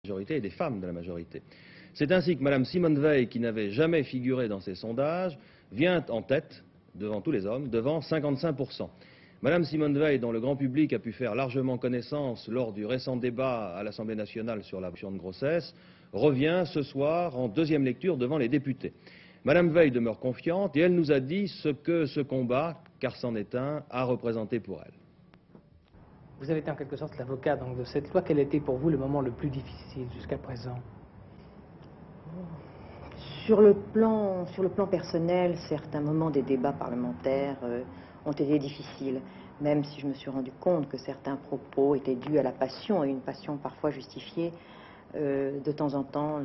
majorité et des femmes de la majorité. C'est ainsi que Mme Simone Veil, qui n'avait jamais figuré dans ces sondages, vient en tête, devant tous les hommes, devant 55%. Mme Simone Veil, dont le grand public a pu faire largement connaissance lors du récent débat à l'Assemblée nationale sur la punition de grossesse, revient ce soir en deuxième lecture devant les députés. Mme Veil demeure confiante et elle nous a dit ce que ce combat, car c'en est un, a représenté pour elle. Vous avez été en quelque sorte l'avocat de cette loi. Quel était pour vous le moment le plus difficile jusqu'à présent? Sur le plan personnel, certains moments des débats parlementaires ont été difficiles, même si je me suis rendu compte que certains propos étaient dus à la passion, et une passion parfois justifiée. De temps en temps,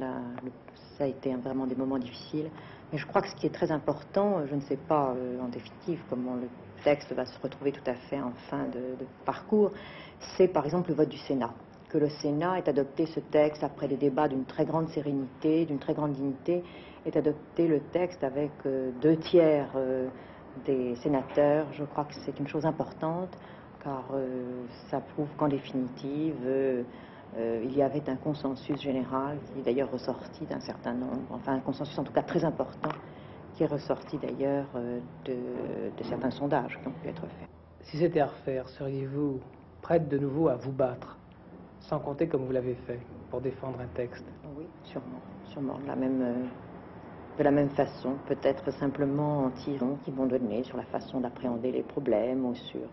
ça a été vraiment des moments difficiles. Mais je crois que ce qui est très important, je ne sais pas en définitive comment le texte va se retrouver tout à fait en fin de parcours, c'est par exemple le vote du Sénat. Que le Sénat ait adopté ce texte après des débats d'une très grande sérénité, d'une très grande dignité, ait adopté le texte avec 2/3 des sénateurs. Je crois que c'est une chose importante, car ça prouve qu'en définitive, il y avait un consensus général qui est d'ailleurs ressorti d'un certain nombre, enfin un consensus en tout cas très important, qui est ressorti d'ailleurs de certains sondages qui ont pu être faits. Si c'était à refaire, seriez-vous prête de nouveau à vous battre, sans compter comme vous l'avez fait, pour défendre un texte? Oui, sûrement, de la même façon, peut-être simplement en tirant qui vont donner sur la façon d'appréhender les problèmes ou sur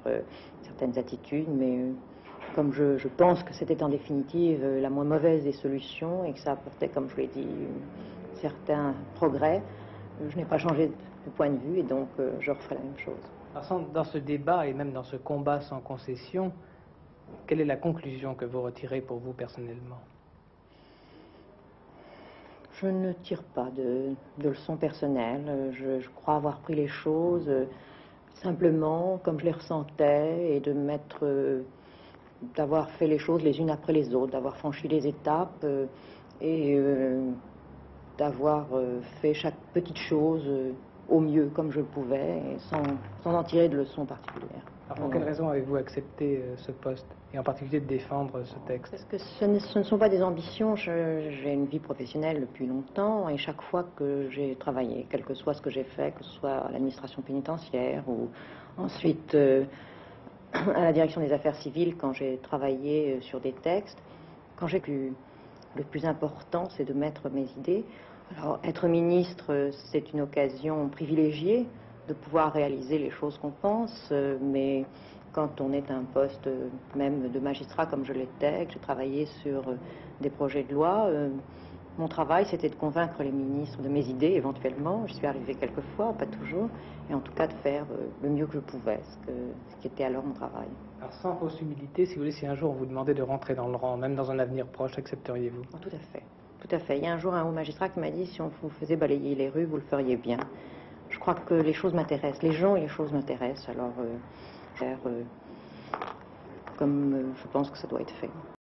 certaines attitudes, mais comme je pense que c'était en définitive la moins mauvaise des solutions et que ça apportait, comme je l'ai dit, certains progrès, je n'ai pas changé de point de vue et donc je referai la même chose. Alors, dans ce débat et même dans ce combat sans concession, quelle est la conclusion que vous retirez pour vous personnellement? Je ne tire pas de leçons personnelles. Je crois avoir pris les choses simplement comme je les ressentais et d'avoir fait les choses les unes après les autres, d'avoir franchi les étapes et d'avoir fait chaque petite chose au mieux comme je le pouvais et sans en tirer de leçons particulières. Alors, pour quelle raison avez-vous accepté ce poste, et en particulier de défendre ce texte? Parce que ce ne sont pas des ambitions. J'ai une vie professionnelle depuis longtemps et chaque fois que j'ai travaillé, quel que soit ce que j'ai fait, que ce soit à l'administration pénitentiaire ou ensuite à la direction des affaires civiles, quand j'ai travaillé sur des textes, quand j'ai pu, le plus important, c'est de mettre mes idées. Alors, être ministre, c'est une occasion privilégiée de pouvoir réaliser les choses qu'on pense, mais quand on est à un poste même de magistrat comme je l'étais, que j'ai travaillé sur des projets de loi, mon travail c'était de convaincre les ministres de mes idées éventuellement. Je suis arrivée quelquefois, pas toujours, et en tout cas de faire le mieux que je pouvais, ce qui était alors mon travail. Alors, sans fausse humilité, si vous voulez, si un jour on vous demandait de rentrer dans le rang, même dans un avenir proche, accepteriez-vous? Oh, tout à fait, tout à fait. Il y a un jour un haut magistrat qui m'a dit si on vous faisait balayer les rues, vous le feriez bien. Je crois que les choses m'intéressent, les gens et les choses m'intéressent, alors faire comme je pense que ça doit être fait.